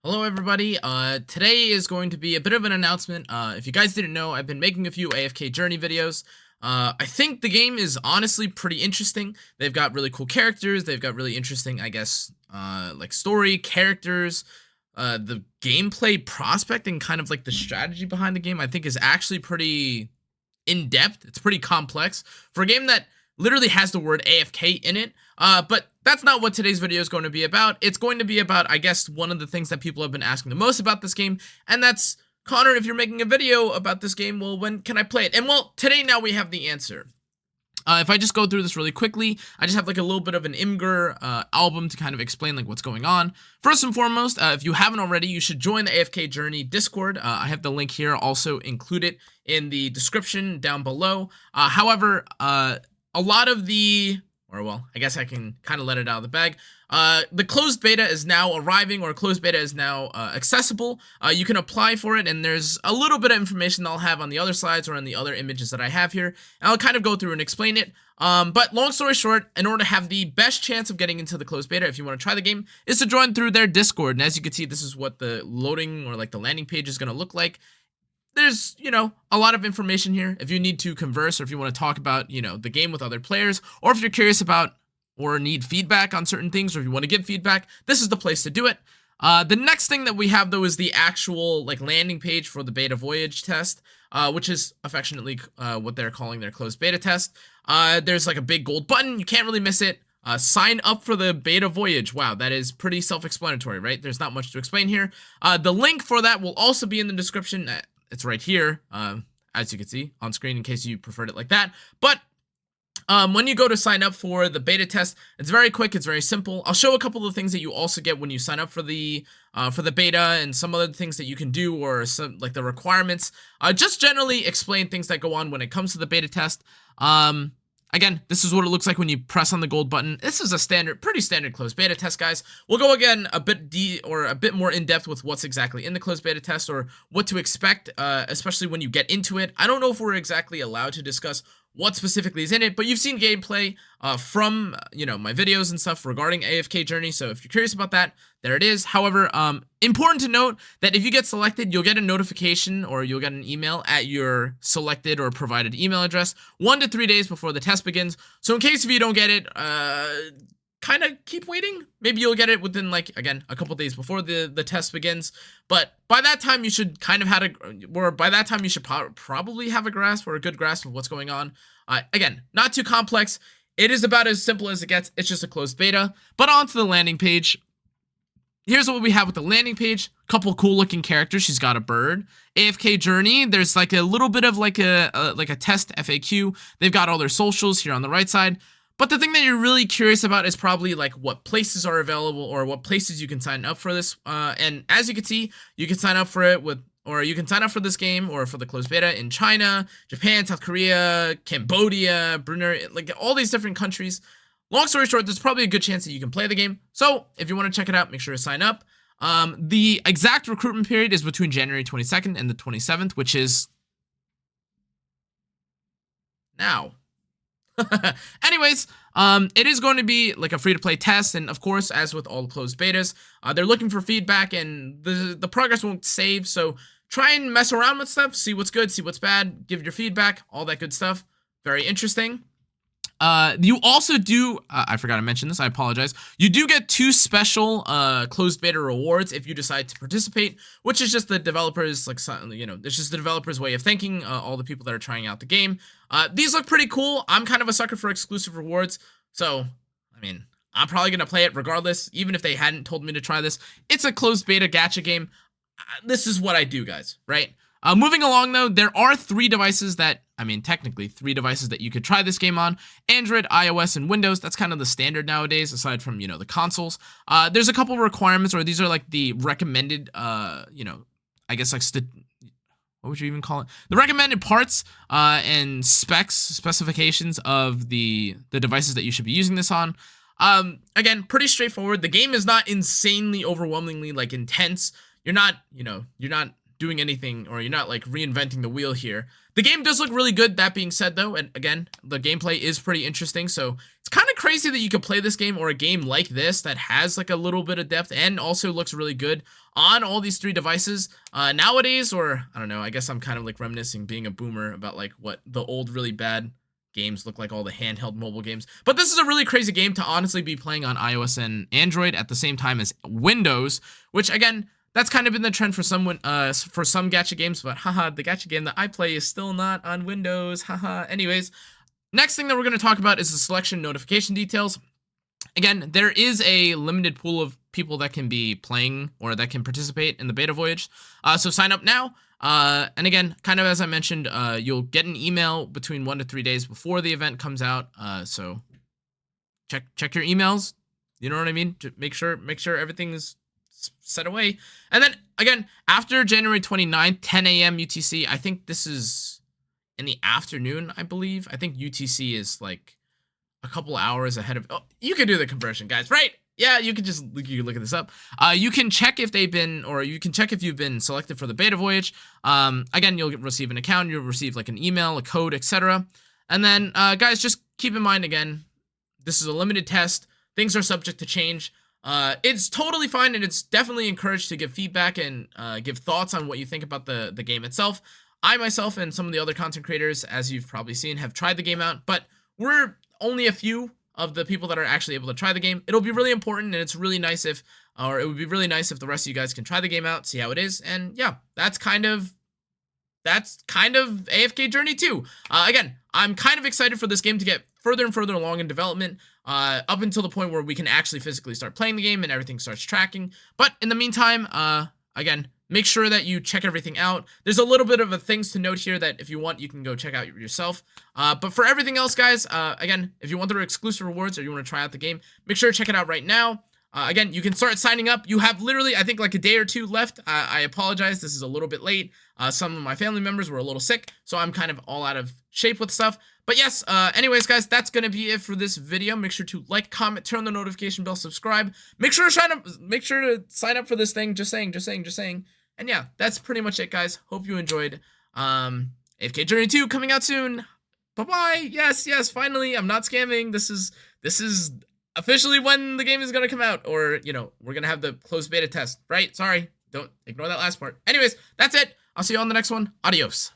Hello everybody, today is going to be a bit of an announcement. If you guys didn't know, I've been making a few AFK Journey videos. I think the game is honestly pretty interesting. They've got really cool characters, they've got really interesting, I guess, like story, characters. The gameplay prospect and kind of like the strategy behind the game, I think is actually pretty in-depth. It's pretty complex for a game that literally has the word AFK in it. But that's not what today's video is going to be about. It's going to be about, I guess, one of the things that people have been asking the most about this game, and that's, Connor, if you're making a video about this game, well, when can I play it? And well, today now we have the answer. If I just go through this really quickly, I just have like a little bit of an Imgur album to kind of explain like what's going on. First and foremost, if you haven't already, you should join the AFK Journey Discord. I have the link here, also include it in the description down below. However, a lot of the, or well, I guess I can kind of let it out of the bag. The closed beta is now arriving, or closed beta is now accessible. You can apply for it, and there's a little bit of information that I'll have on the other slides or on the other images that I have here. And I'll kind of go through and explain it. But long story short, in order to have the best chance of getting into the closed beta, if you want to try the game, is to join through their Discord. And as you can see, this is what the loading or like the landing page is going to look like. There's, a lot of information here if you need to converse or if you want to talk about, the game with other players, or if you're curious about or need feedback on certain things, or if you want to give feedback, this is the place to do it. The next thing that we have, though, is the actual landing page for the beta voyage test, which is affectionately what they're calling their closed beta test. There's like a big gold button. You can't really miss it. Sign up for the beta voyage. Wow, that is pretty self-explanatory, right? There's not much to explain here. The link for that will also be in the description. It's right here, as you can see on screen, in case you preferred it like that. But when you go to sign up for the beta test, it's very quick, it's very simple. I'll show a couple of things that you also get when you sign up for the beta, and some other things that you can do, or some like the requirements. Just generally explain things that go on when it comes to the beta test. Again, this is what it looks like when you press on the gold button. This is a pretty standard closed beta test, guys. We'll go again a bit more in depth with what's exactly in the closed beta test, or what to expect, especially when you get into it. I don't know if we're exactly allowed to discuss what specifically is in it, but you've seen gameplay from my videos and stuff regarding AFK Journey, so if you're curious about that, there it is. However, important to note that if you get selected, you'll get a notification, or you'll get an email at your selected or provided email address 1 to 3 days before the test begins. So in case if you don't get it, kind of keep waiting. Maybe you'll get it within, again, a couple days before the test begins. But by that time, you should kind of by that time, you should probably have a grasp, or a good grasp of what's going on. Again, not too complex. It is about as simple as it gets. It's just a closed beta. But on to the landing page. Here's what we have with the landing page. Couple cool looking characters. She's got a bird. AFK Journey. There's like a little bit of like a test FAQ. They've got all their socials here on the right side. But the thing that you're really curious about is probably like what places are available, or what places you can sign up for this. And as you can see, you can sign up for it you can sign up for this game or for the closed beta in China, Japan, South Korea, Cambodia, Brunei, like all these different countries. Long story short, there's probably a good chance that you can play the game. So if you want to check it out, make sure to sign up. The exact recruitment period is between January 22nd and the 27th, which is now. Anyways, it is going to be like a free-to-play test, and of course, as with all closed betas, they're looking for feedback, and the progress won't save, so try and mess around with stuff, see what's good, see what's bad, give your feedback, all that good stuff. Very interesting. You also do, I forgot to mention this, I apologize. You do get 2 special, closed beta rewards if you decide to participate, which is just the developers, it's just the developers' way of thanking, all the people that are trying out the game. These look pretty cool. I'm kind of a sucker for exclusive rewards, so, I mean, I'm probably gonna play it regardless, even if they hadn't told me to try this. It's a closed beta gacha game. This is what I do, guys, right? Moving along, though, there are 3 devices that, technically 3 devices that you could try this game on: Android, iOS, and Windows. That's kind of the standard nowadays, aside from, the consoles. There's a couple requirements, or these are like the recommended, I guess what would you even call it? The recommended parts and specifications of the devices that you should be using this on. Again, pretty straightforward. The game is not insanely, overwhelmingly, intense. You're not doing anything, or you're not reinventing the wheel here. The game does look really good. That being said, though, and again, the gameplay is pretty interesting, so it's kind of of crazy that you could play this game or a game like this that has like a little bit of depth and also looks really good on all these 3 devices nowadays. Or I don't know, I guess I'm kind of like reminiscing being a boomer about like what the old really bad games look like, all the handheld mobile games. But this is a really crazy game to honestly be playing on iOS and Android at the same time as Windows, which again, that's kind of been the trend for some gacha games, but haha, the gacha game that I play is still not on Windows, haha. Anyways, next thing that we're going to talk about is the selection notification details. Again, there is a limited pool of people that can be playing or that can participate in the beta voyage, so sign up now. And again, kind of as I mentioned, you'll get an email between 1 to 3 days before the event comes out, so check your emails, you know what I mean, to make sure everything is set away. And then again, after January 29th, 10 a.m. UTC, I think this is in the afternoon, I believe. I think UTC is like a couple hours ahead of, oh, you can do the conversion, guys, right? Yeah, you can look at this up. You can check if they've been, or you can check if you've been selected for the beta voyage. Again, you'll receive an account, you'll receive like an email, a code, etc. And then, guys, just keep in mind, again, this is a limited test. Things are subject to change. It's totally fine, and it's definitely encouraged to give feedback and give thoughts on what you think about the game itself. I myself and some of the other content creators, as you've probably seen, have tried the game out, but we're only a few of the people that are actually able to try the game. It'll be really important, and it's really nice if, or it would be really nice if the rest of you guys can try the game out, see how it is, and yeah, that's kind of AFK Journey 2. Again, I'm kind of excited for this game to get further and further along in development, up until the point where we can actually physically start playing the game and everything starts tracking. But in the meantime, again, make sure that you check everything out. There's a little bit of a things to note here that if you want, you can go check out yourself. But for everything else, guys, again, if you want the exclusive rewards or you want to try out the game, make sure to check it out right now. Again, you can start signing up. You have literally, I think, like a day or 2 left. I apologize. This is a little bit late. Some of my family members were a little sick, so I'm kind of all out of shape with stuff. But yes, anyways, guys, that's going to be it for this video. Make sure to like, comment, turn on the notification bell, subscribe. Make sure to sign up for this thing. Just saying. And yeah, that's pretty much it, guys. Hope you enjoyed. AFK Journey 2 coming out soon. Bye-bye. Yes, finally. I'm not scamming. This is officially when the game is going to come out, or, you know, we're going to have the closed beta test, right? Sorry, don't ignore that last part. Anyways, that's it. I'll see you on the next one. Adios.